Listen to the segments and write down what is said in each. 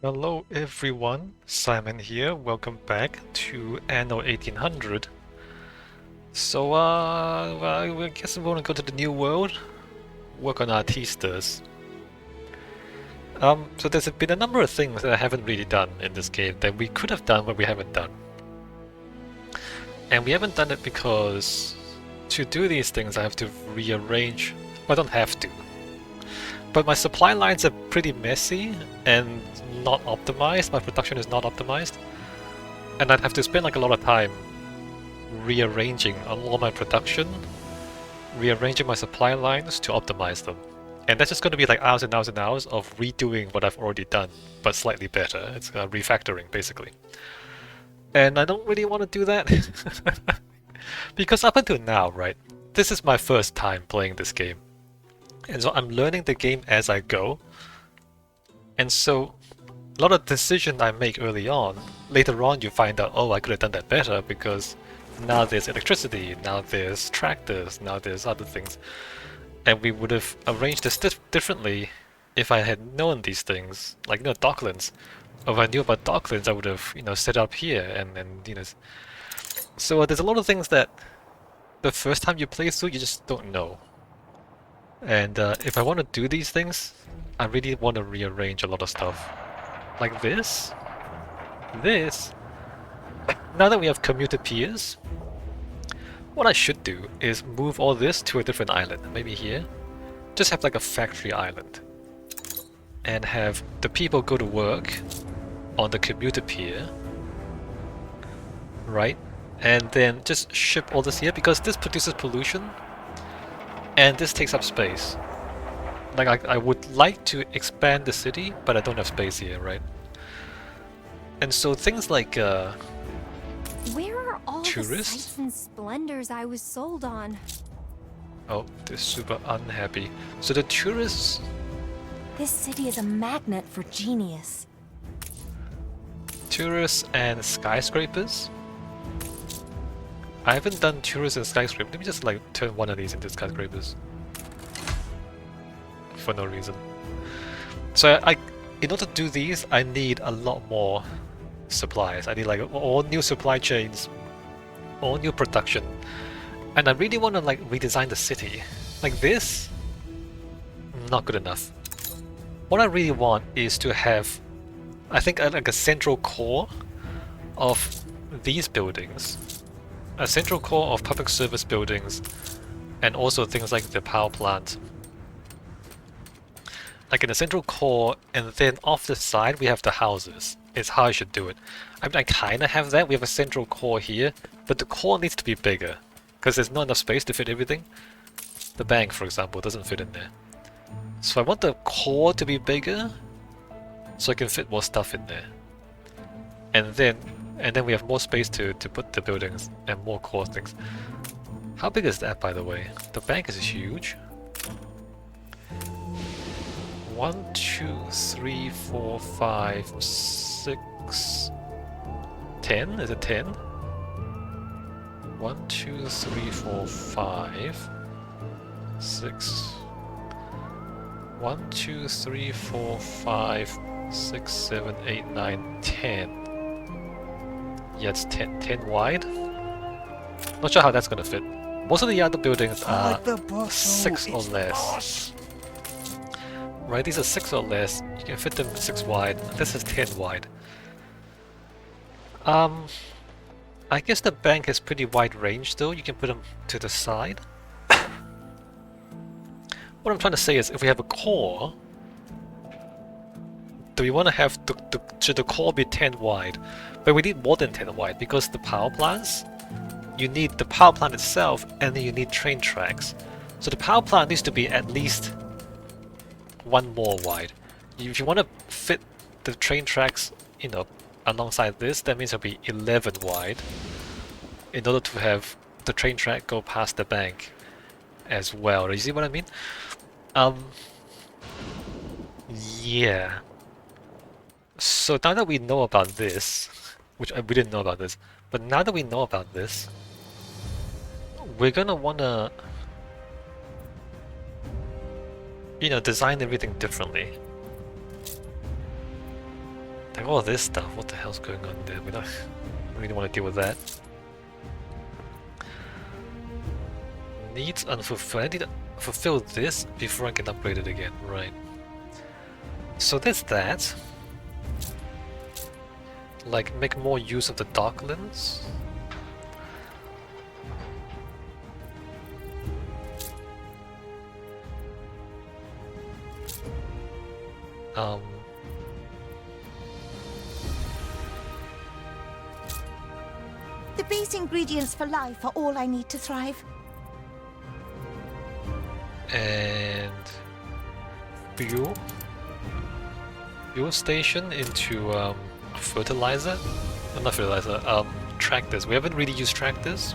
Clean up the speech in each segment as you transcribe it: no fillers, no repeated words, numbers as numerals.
Hello everyone, Simon here. Welcome back to Anno 1800. Well, I guess we want to go to the new world, work on artistas. So there's been a number of things that I haven't really done in this game that we could have done but we haven't done. And we haven't done it because to do these things I have to rearrange. Well, I don't have to. But my supply lines are pretty messy and not optimized. My production is not optimized. And I'd have to spend like a lot of time rearranging all my production, rearranging my supply lines to optimize them. And that's just going to be like hours and hours and hours of redoing what I've already done, but slightly better. It's refactoring, basically. And I don't really want to do that. Because up until now, right, this is my first time playing this game. And so I'm learning the game as I go. And so a lot of decisions I make early on, later on you find out, oh, I could have done that better because now there's electricity, now there's tractors, now there's other things. And we would have arranged this differently if I had known these things, like, docklands. Or if I knew about docklands, I would have, set up here and. So there's a lot of things that the first time you play through, you just don't know. And if I want to do these things, I really want to rearrange a lot of stuff. Like this. This. Now that we have commuter piers, what I should do is move all this to a different island. Maybe here. Just have like a factory island. And have the people go to work on the commuter pier. Right? And then just ship all this here because this produces pollution. And this takes up space. Like, I would like to expand the city, but I don't have space here, right? And so things like, where are all tourists? the sights and splendors I was sold on? Oh, they're super unhappy. So the tourists... This city is a magnet for genius. Tourists and skyscrapers? I haven't done tourists and skyscrapers. Let me just like turn one of these into skyscrapers. For no reason. So in order to do these, I need a lot more supplies. I need like all new supply chains, all new production. And I really want to like redesign the city. Like this, not good enough. What I really want is to have, I think, like a central core of these buildings. A central core of public service buildings, and also things like the power plant. Like in the central core, and then off the side we have the houses. Is how I should do it. I mean, I kind of have that. We have a central core here, but the core needs to be bigger because there's not enough space to fit everything. The bank, for example, doesn't fit in there. So I want the core to be bigger, so I can fit more stuff in there. And then we have more space to put the buildings and more core things. How big is that, by the way? The bank is huge. 1, 2, 3, 4, 5, 6, 10? Is it 10? 1, 2, 3, 4, 5, 6. 1, 2, 3, 4, 5, 6, 7, 8, 9, 10. Yeah, it's 10 wide. Not sure how that's gonna fit. Most of the other buildings are 6 or less. Right, these are 6 or less. You can fit them 6 wide. This is 10 wide. I guess the bank has pretty wide range though. You can put them to the side. What I'm trying to say is, if we have a core, do we want to have should the core be 10 wide? But we need more than 10 wide because the power plants, you need the power plant itself, and then you need train tracks. So the power plant needs to be at least 1 more wide. If you want to fit the train tracks, alongside this, that means it'll be 11 wide in order to have the train track go past the bank as well. You see what I mean? Yeah. So now that we know about this, which we didn't know about this, but now that we know about this, we're gonna wanna, design everything differently. Like all this stuff, what the hell's going on there? We don't really want to deal with that. Needs unfulfilled. I need to fulfill this before I can upgrade it again, right. So there's that. Like, make more use of the docklands. The base ingredients for life are all I need to thrive. And fuel station into fertilizer. Not fertilizer. Tractors. We haven't really used tractors.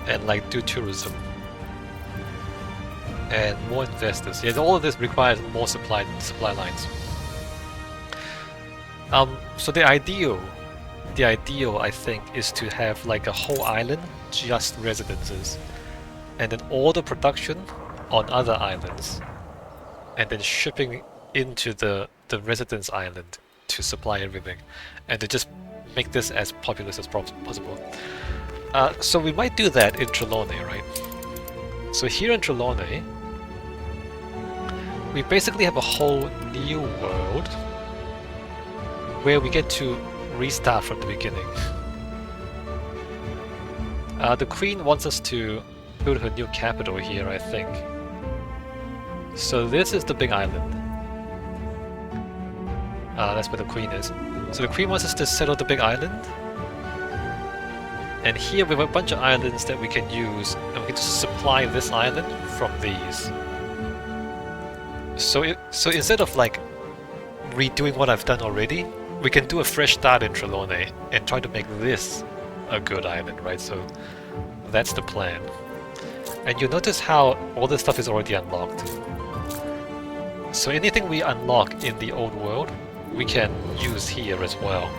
And like do tourism. And more investors. Yeah, all of this requires more supply lines. So the ideal I think is to have like a whole island just residences, and then all the production on other islands, and then shipping into the residence island to supply everything, and to just make this as populous as possible. So we might do that in Trelawney, right? So here in Trelawney, we basically have a whole new world where we get to restart from the beginning. The Queen wants us to build her new capital here, I think. So this is the big island. That's where the Queen is. So the Queen wants us to settle the big island. And here we have a bunch of islands that we can use, and we can just supply this island from these. So instead of like redoing what I've done already, we can do a fresh start in Trelawney and try to make this a good island, right? So that's the plan. And you'll notice how all this stuff is already unlocked. So anything we unlock in the old world, we can use here as well.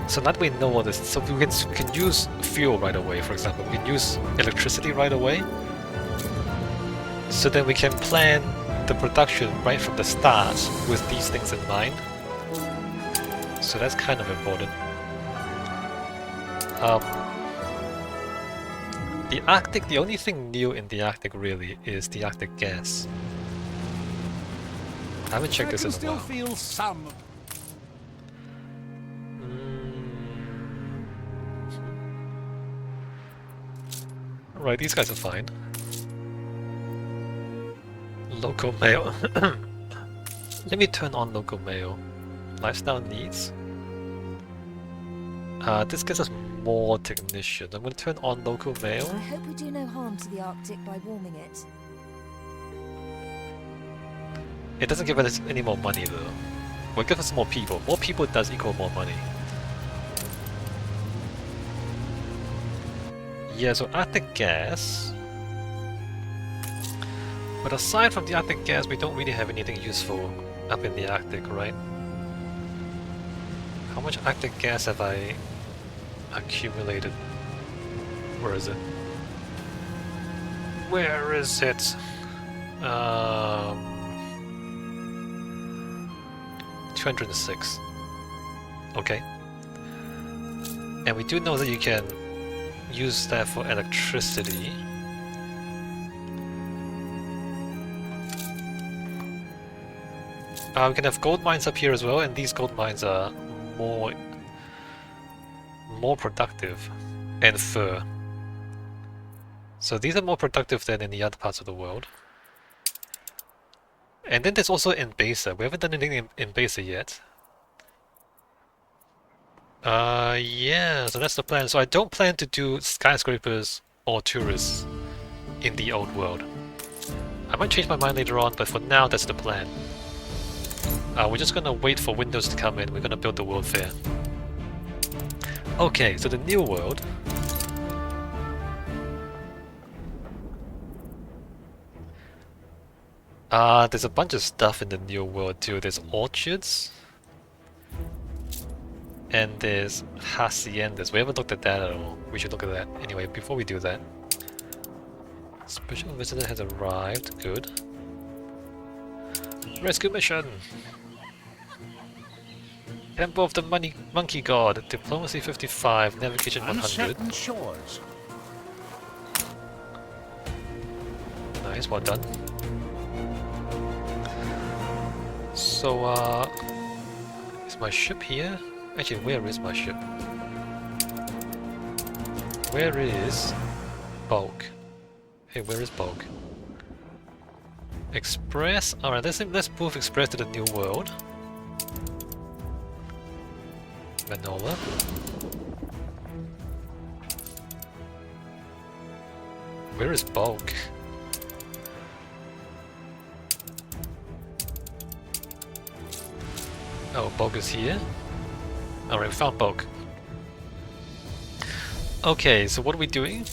So now that we know all this, so we can use fuel right away, for example. We can use electricity right away. So then we can plan the production right from the start with these things in mind. So that's kind of important. The Arctic, the only thing new in the Arctic really is the Arctic gas. I haven't checked this in a while. Feel some. Right, these guys are fine. Local mail. Let me turn on local mail. Lifestyle needs. This gives us more technicians. I'm going to turn on local mail. I hope we do no harm to the Arctic by warming it. It doesn't give us any more money though. Well, it gives us more people. More people does equal more money. Yeah, so Arctic gas. But aside from the Arctic gas, we don't really have anything useful up in the Arctic, right? How much Arctic gas have I accumulated? Where is it? Where is it? 206. Okay. And we do know that you can use that for electricity. We can have gold mines up here as well, and these gold mines are more productive, and fur. So these are more productive than in the other parts of the world. And then there's also Embasa. We haven't done anything in Embasa yet. Yeah, so that's the plan. So I don't plan to do skyscrapers or tourists in the old world. I might change my mind later on, but for now that's the plan. We're just gonna wait for windows to come in. We're gonna build the World Fair. Okay, so the new world. There's a bunch of stuff in the new world too. There's orchards. And there's haciendas. We haven't looked at that at all. We should look at that. Anyway, before we do that. Special visitor has arrived. Good. Rescue mission! Temple of the Monkey God, Diplomacy 55, Navigation 100. Uncertain shores. Nice, well done. So, is my ship here? Actually, where is my ship? Where is bulk? Hey, where is bulk? Express? Alright, let's move Express to the New World. Manola. Where is bulk? Oh, bulk is here? Alright, we found bulk. Okay, so what are we doing?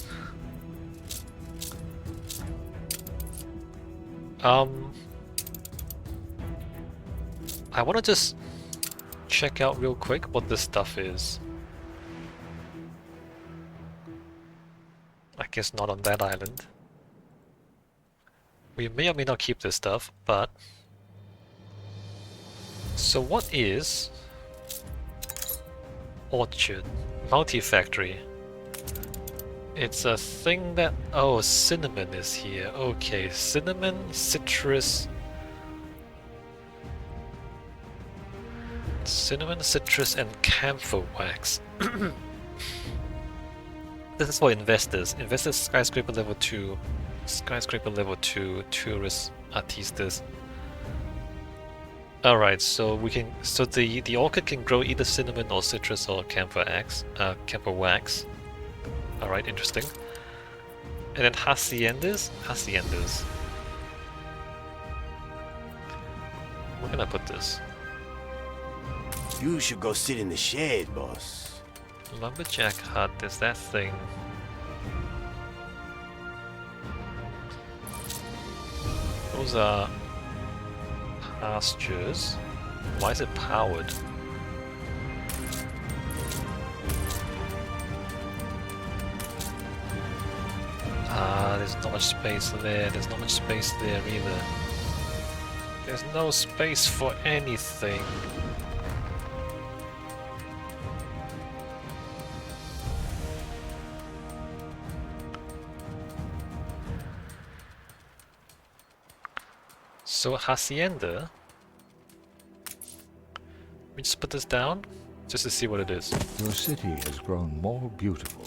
I want to just check out real quick what this stuff is. I guess not on that island. We may or may not keep this stuff, but... So what is... Orchard? Multi-factory. It's a thing that... Oh, cinnamon is here. Okay, cinnamon, citrus... Cinnamon, citrus, and camphor wax. This is for investors. Investors, skyscraper level 2. Skyscraper level 2, tourists, artistas. Alright, so we can... So the orchid can grow either cinnamon or citrus or camphor wax. Alright, interesting. And then haciendas? Haciendas. Where can I put this? You should go sit in the shade, boss. Lumberjack hut, there's that thing. Those are pastures. Why is it powered? There's not much space there. There's not much space there either. There's no space for anything. So Hacienda, let me just put this down, just to see what it is. Your city has grown more beautiful.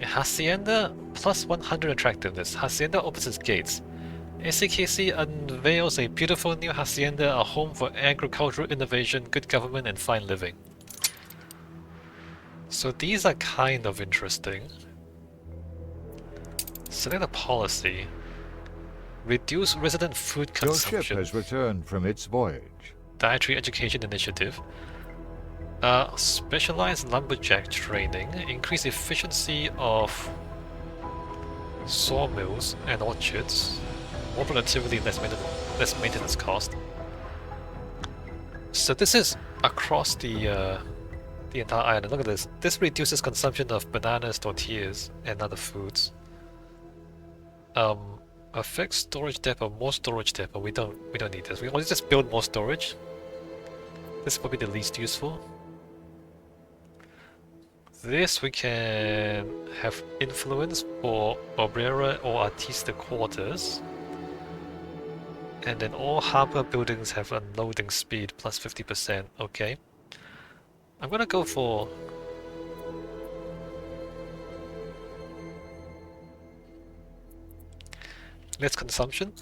Hacienda plus 100 attractiveness. Hacienda opens its gates. ACKC unveils a beautiful new hacienda, a home for agricultural innovation, good government, and fine living. So these are kind of interesting. Select a policy. Reduce resident food Your ship consumption. has returned from its voyage. Dietary Education Initiative. Specialized lumberjack training. Increase efficiency of sawmills and orchards. More productivity, less maintenance cost. So this is across the entire island. Look at this. This reduces consumption of bananas, tortillas, and other foods. Affect storage depot, more storage depot. We don't need this. We want to just build more storage. This is probably the least useful. This we can have influence for Obrera or Artista quarters. And then all harbor buildings have unloading speed plus 50%. Okay. I'm gonna go for... less consumption.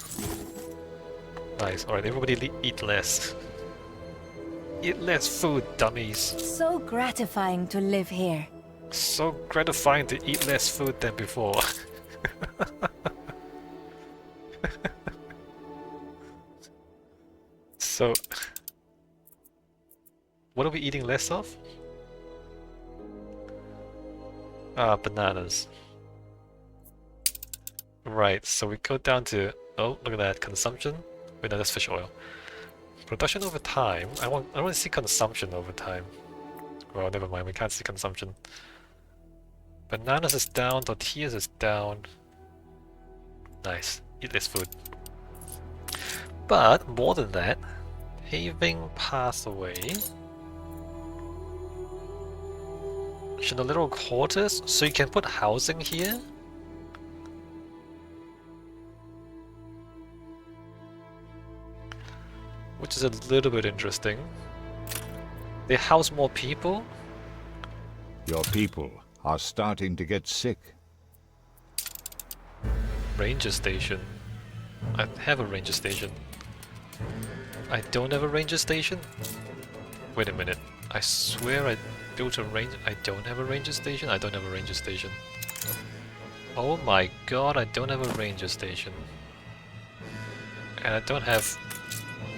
Nice. Alright, everybody eat less. Eat less food, dummies. So gratifying to live here. So gratifying to eat less food than before. So, what are we eating less of? Bananas. Right, so we go down to, oh, look at that, consumption. Wait, no, that's fish oil. Production over time. I want to see consumption over time. Well, never mind, we can't see consumption. Bananas is down, tortillas is down. Nice, eat less food. But more than that, paving pathway. Should a little quarters, so you can put housing here. Which is a little bit interesting. They house more people. Your people are starting to get sick. Ranger station. I have a ranger station. I don't have a ranger station? Wait a minute. I swear I built a range. I don't have a ranger station? I don't have a ranger station. Oh my god, I don't have a ranger station. And I don't have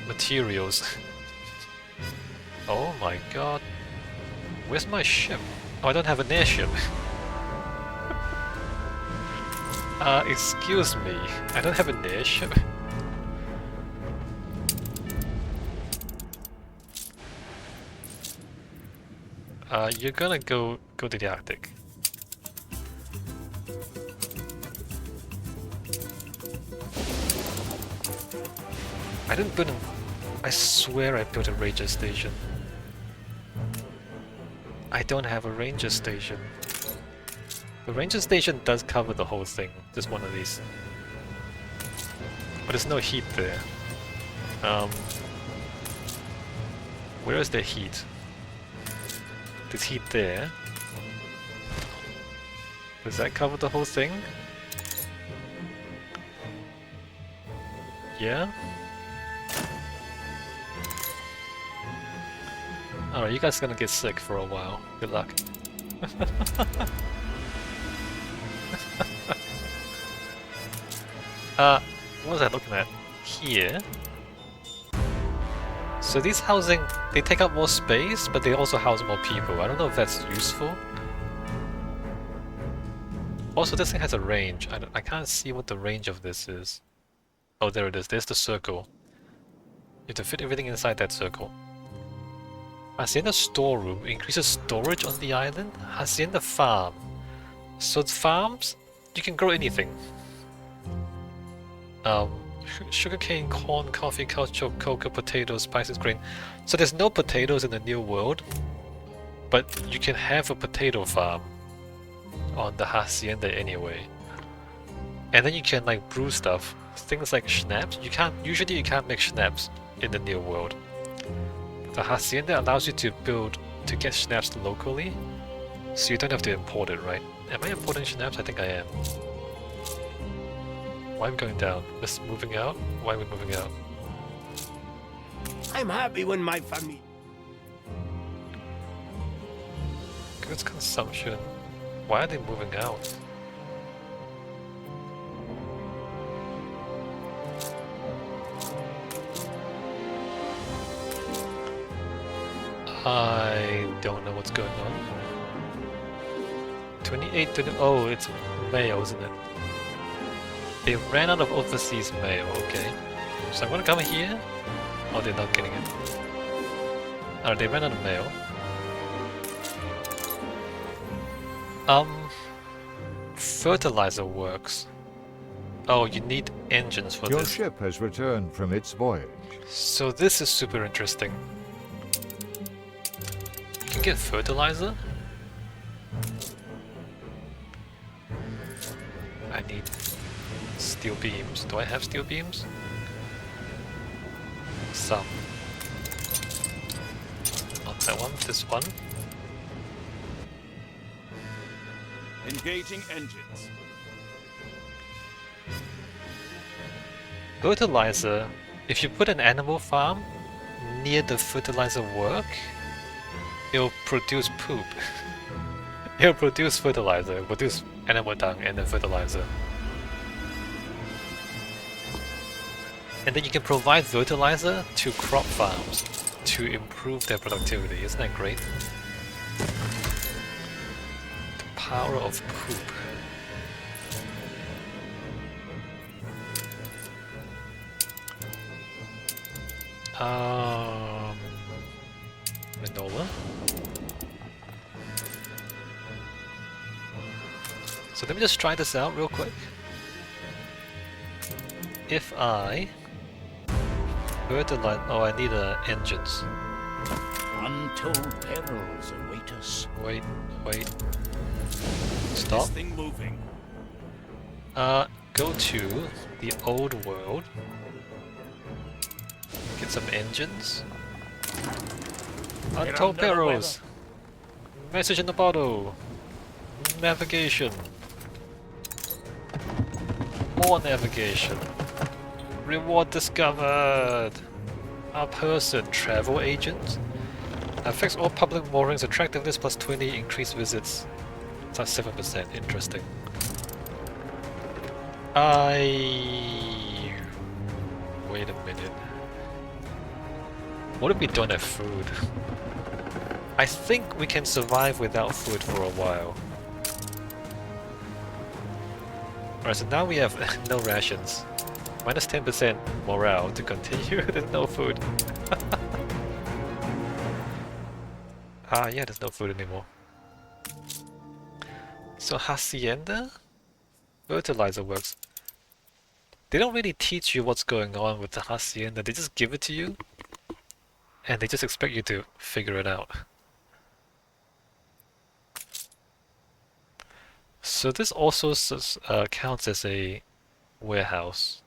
materials. Oh my god. Where's my ship? Oh, I don't have an airship. Excuse me. I don't have an airship. You're gonna go to the Arctic. I didn't put an... I swear I built a ranger station. I don't have a ranger station. The ranger station does cover the whole thing, just one of these. But there's no heat there. Where is the heat? There's heat there. Does that cover the whole thing? Yeah? Alright, you guys are gonna get sick for a while. Good luck. What was I looking at? Here. So these housing, they take up more space, but they also house more people. I don't know if that's useful. Also, this thing has a range. I can't see what the range of this is. Oh, there it is. There's the circle. You have to fit everything inside that circle. Hacienda storeroom increases storage on the island. Hacienda farm. So the farms, you can grow anything. Sugarcane, corn, coffee, caoutchouc, cocoa, potatoes, spices, grain. So there's no potatoes in the New World, but you can have a potato farm on the Hacienda anyway. And then you can like brew stuff. Things like schnapps. Usually you can't make schnapps in the New World. The Hacienda allows you to get schnapps locally, so you don't have to import it, right? Am I importing schnapps? I think I am. Why am I going down? Just moving out? Why are we moving out? I'm happy when my family... Goods consumption. Why are they moving out? I don't know what's going on. 28, 20, oh, it's mail, isn't it? They ran out of overseas mail, okay. So I'm gonna come here. Oh, they're not getting it. Alright, they ran out of mail. Fertilizer works. Oh, you need engines for Your this. ship has returned from its voyage. So this is super interesting. You can get fertilizer. I need steel beams. Do I have steel beams? Some. Not that one, this one. Engaging engines. Fertilizer. If you put an animal farm near the fertilizer work, it'll produce poop. It'll produce fertilizer, it'll produce animal dung and then fertilizer. And then you can provide fertilizer to crop farms to improve their productivity. Isn't that great? The power of poop. Manola. So let me just try this out real quick. If I Fertilizer. Oh, I need engines. Untold perils await us. Wait. Stop. Thing moving. Go to the old world. Get some engines. Untold perils. Message in the bottle. Navigation. More navigation. Reward discovered. A person. Travel agent. Affects all public moorings. Attractiveness plus 20. Increased visits. That's 7%. Interesting. Wait a minute. What if we don't have food? I think we can survive without food for a while. Alright, so now we have no rations. Minus 10% morale to continue. There's no food. Yeah, there's no food anymore. So Hacienda? Fertilizer works. They don't really teach you what's going on with the Hacienda, they just give it to you. And they just expect you to figure it out. So this also counts as a warehouse.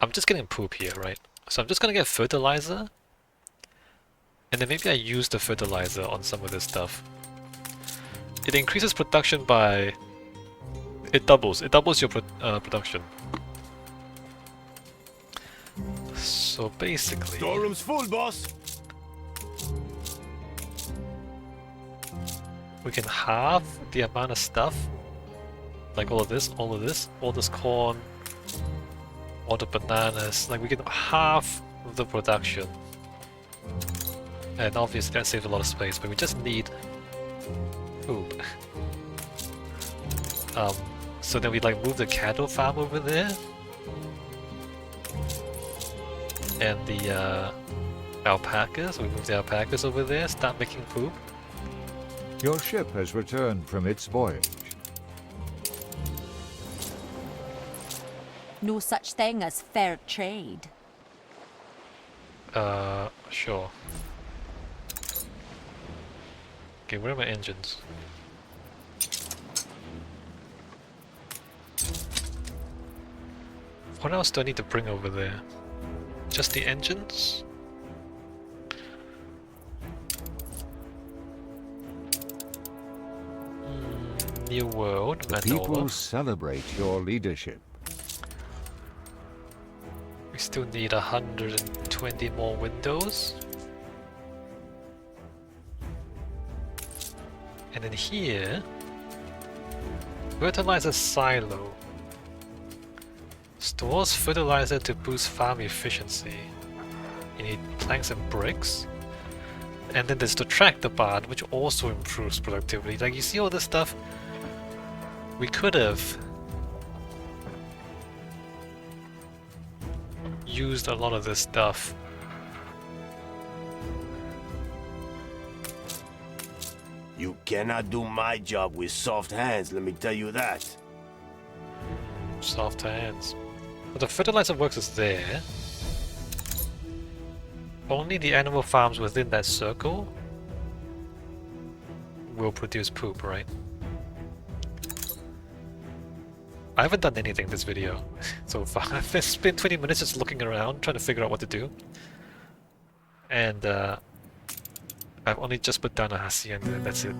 I'm just getting poop here, right? So I'm just gonna get fertilizer. And then maybe I use the fertilizer on some of this stuff. It increases production by... It doubles your production. So basically... Storeroom's full, boss. We can halve the amount of stuff. Like all of this, all this corn, all the bananas. Like we can halve the production. And obviously that saves a lot of space, but we just need food. So then we like move the cattle farm over there. And the alpacas, we move the alpacas over there, start making poop. Your ship has returned from its voyage. No such thing as fair trade. Sure. Okay, where are my engines? What else do I need to bring over there? Just the engines? New World, The Mandola. people celebrate your leadership. We still need 120 more windows. And then here, fertilizer silo. Stores fertilizer to boost farm efficiency. You need planks and bricks. And then there's the tractor barn, which also improves productivity. Like you see all this stuff, we could have used a lot of this stuff. You cannot do my job with soft hands, let me tell you that. Soft hands. But the fertilizer works is there. Only the animal farms within that circle will produce poop, right? I haven't done anything this video so far. I've spent 20 minutes just looking around, trying to figure out what to do. And I've only just put down a hacienda and that's it.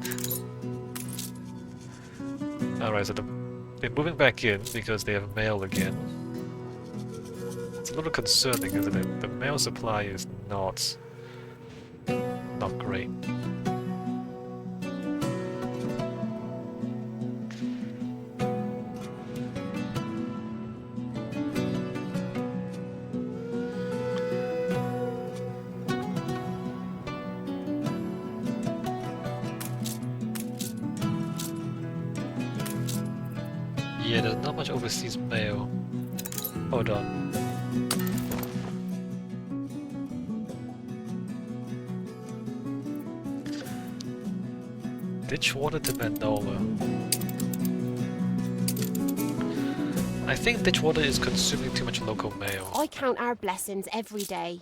Alright, so they're moving back in because they have mail again. It's a little concerning, isn't it? The mail supply is not great. Yeah, there's not much overseas mail. Hold on. Ditch water to Mandola. I think Ditchwater is consuming too much local mail. I count our blessings every day.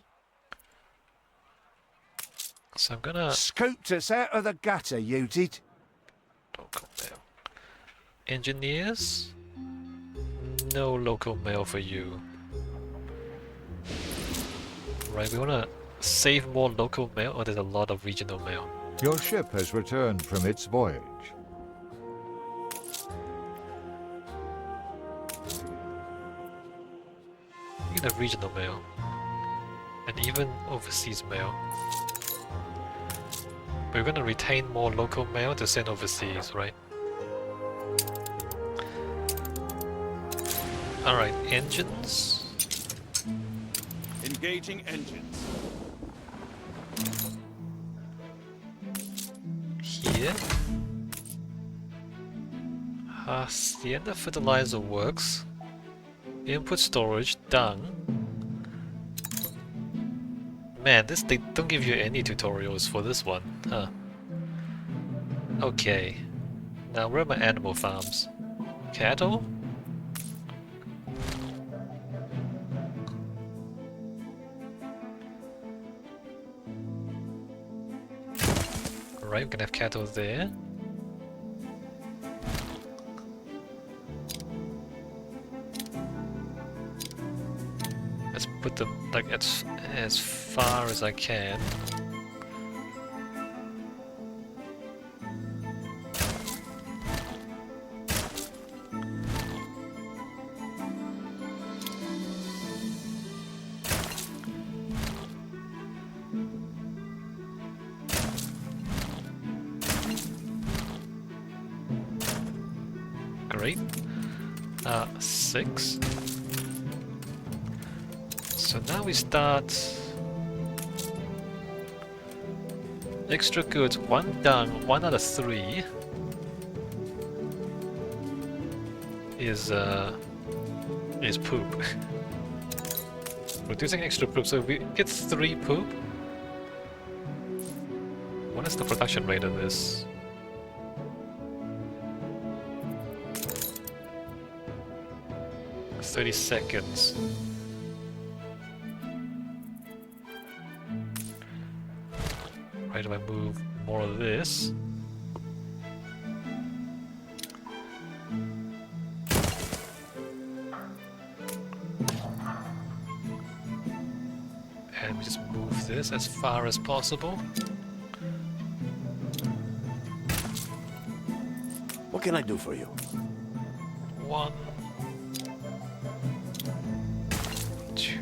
So I'm gonna... Scooped us out of the gutter, you did. Local mail. Engineers? No local mail for you. Right, we wanna save more local mail, or there's a lot of regional mail? Your ship has returned from its voyage. We can have regional mail. And even overseas mail. We're gonna retain more local mail to send overseas, right? Alright, engines. Engaging engines. Here. Hacienda and Fertilizer works. Input storage done. Man, they don't give you any tutorials for this one, huh? Okay. Now where are my animal farms? Cattle? Right, we can have cattle there. Let's put them like as far as I can. Great. 6. So now we start extra goods, 1 done, 1 out of 3 is poop. Reducing extra poop, so we get 3 poop. What is the production rate of this? "30 seconds. Right, if I move more of this. And we just move this as far as possible. What can I do for you? 1, 2,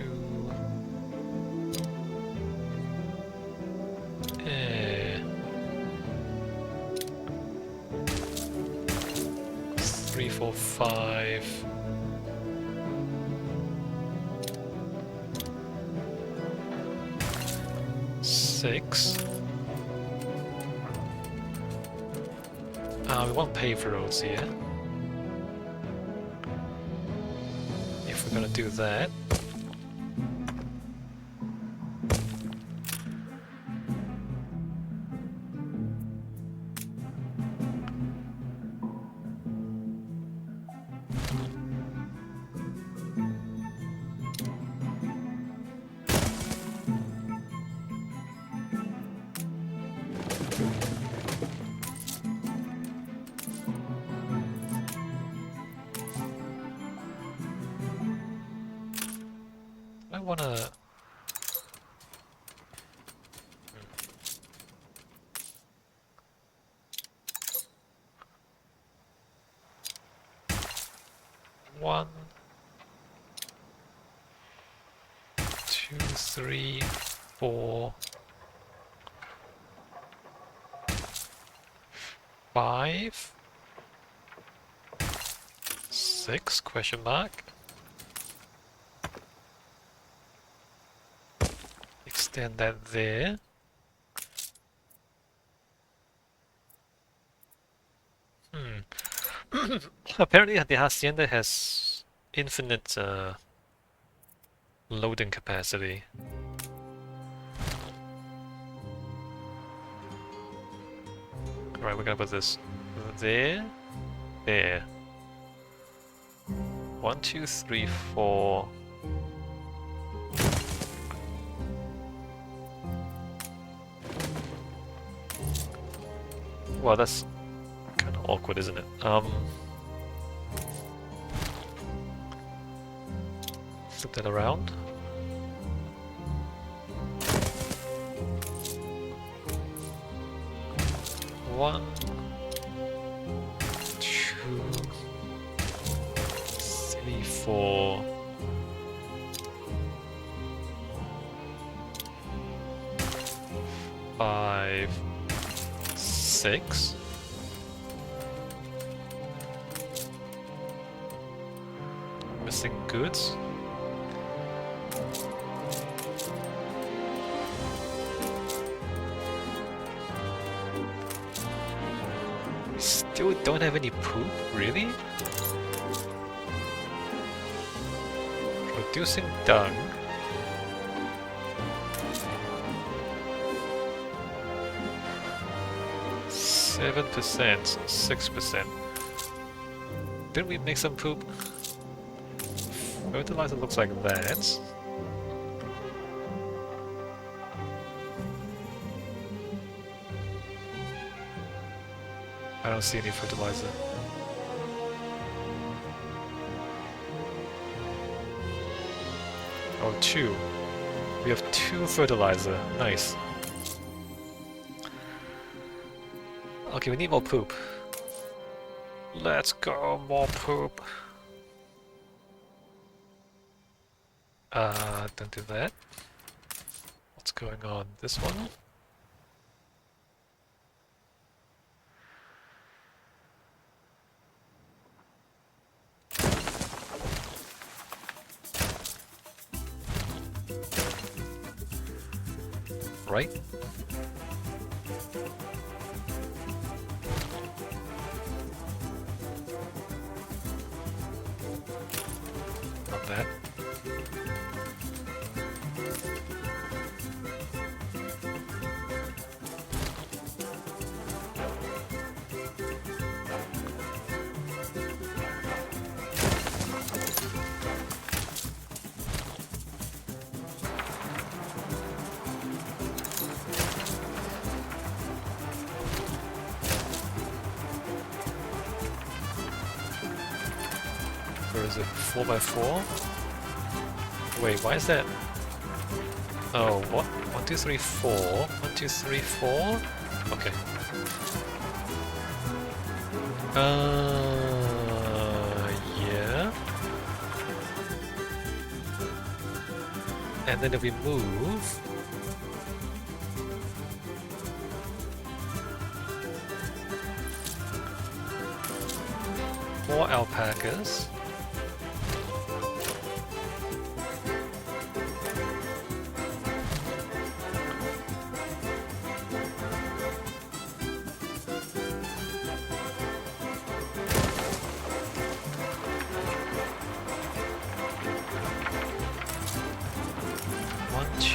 3, 4, 5. Six. We want paved roads here. If we're gonna do that. I wanna... One, 2, 3, 4, 5, 6, question mark. Extend that there. Apparently the Hacienda has infinite loading capacity. Alright, we're gonna put this there, there. 1, 2, 3, 4. Well, that's kind of awkward, isn't it? Flip that around. One, 2, 3, 4. 5, 6. Missing goods. We still don't have any poop, really? Producing dung. Seven percent, 6%. Didn't we make some poop? Fertilizer looks like that. I don't see any fertilizer. Oh, 2. We have 2 fertilizer. Nice. Okay, we need more poop. Let's go, more poop. Don't do that. What's going on? This one? Right? Not that. Or is it 4x4? Wait, why is that? Oh, what? 1, 2, 3, 4. 1, 2, 3, 4? Okay. Yeah. And then if we move... more alpacas. What do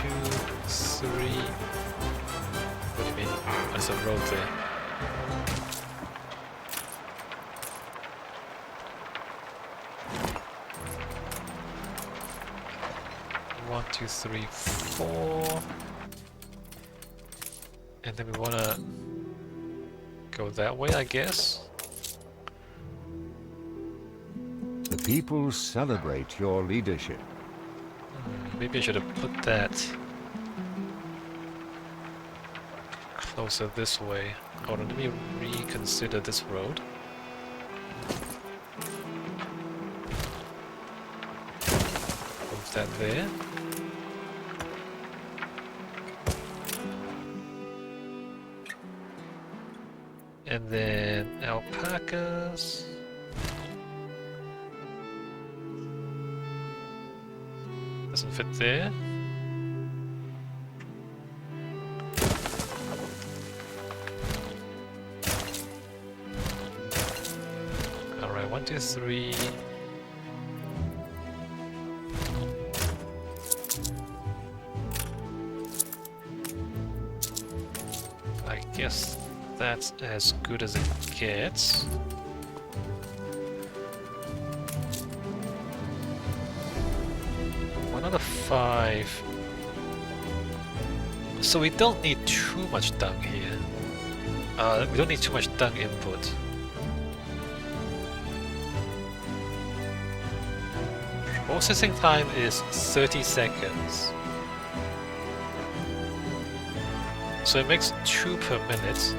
you mean? There's a road there. One, two, three, 4. And then we wanna go that way, I guess. The people celebrate your leadership. Maybe I should have put that closer this way. Hold on, let me reconsider this road. Move that there. And then alpacas. Doesn't fit there. Alright, 1, 2, 3. I guess that's as good as it gets. another 5. So we don't need too much dung here. We don't need too much dung input. Processing time is 30 seconds. So it makes 2 per minute.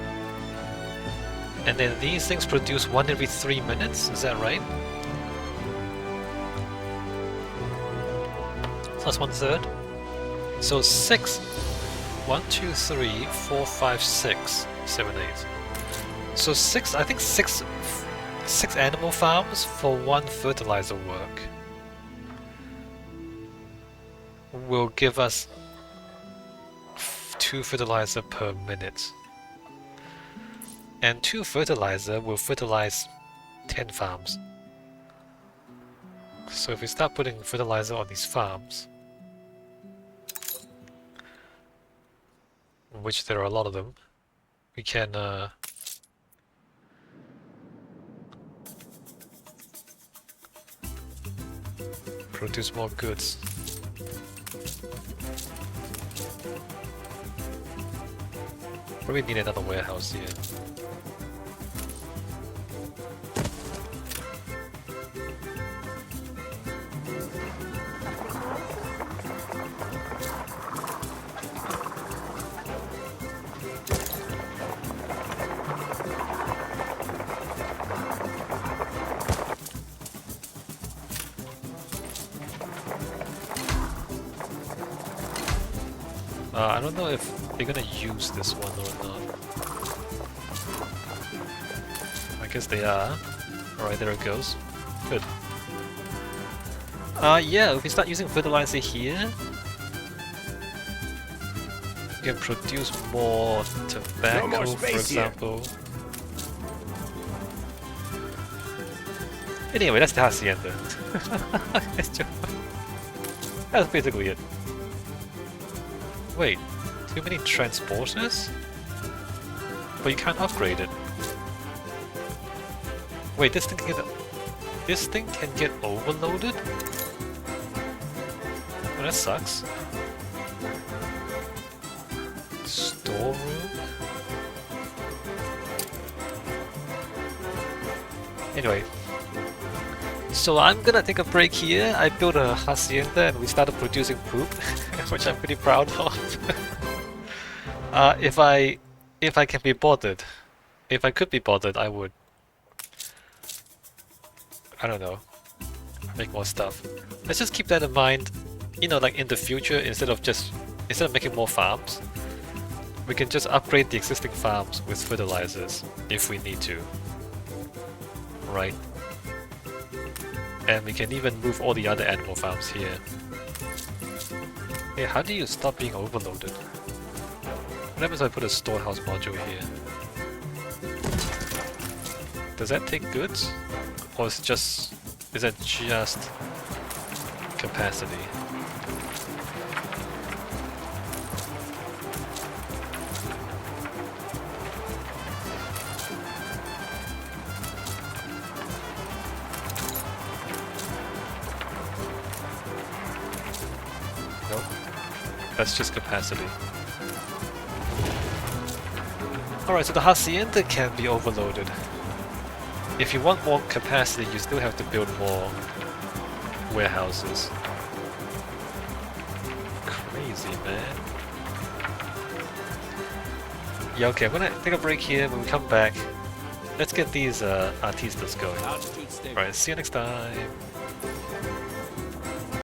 And then these things produce 1 every 3 minutes, is that right? So that's 1/3. So 6. 1, 2, 3, 4, 5, 6, 7, 8. So 6, I think 6 animal farms for 1 fertilizer work will give us 2 fertilizer per minute. And 2 fertilizer will fertilize 10 farms. So if we start putting fertilizer on these farms, which there are a lot of them, we can produce more goods. Probably need another warehouse here. I don't know if they're gonna use this one or not. I guess they are. Alright, there it goes. Good. Yeah, if we start using fertilizer here, we can produce more tobacco, No more for space here. example. Anyway, that's the Hacienda. That's basically it. Wait, too many transporters? But you can't upgrade it. Wait, this thing can get overloaded? Oh, that sucks. Storeroom? Anyway. So I'm gonna take a break here. I built a hacienda and we started producing poop, which I'm pretty proud of. If I can be bothered, if I could be bothered, I would. I don't know. Make more stuff. Let's just keep that in mind. You know, like in the future, instead of making more farms, we can just upgrade the existing farms with fertilizers if we need to. Right. And we can even move all the other animal farms here. Hey, how do you stop being overloaded? What happens if I put a storehouse module here? Does that take goods? Or is that just capacity? Nope. That's just capacity. Alright, so the Hacienda can be overloaded. If you want more capacity, you still have to build more warehouses. Crazy, man. Yeah, okay, I'm gonna take a break here. When we come back, let's get these artistas going. Alright, see you next time.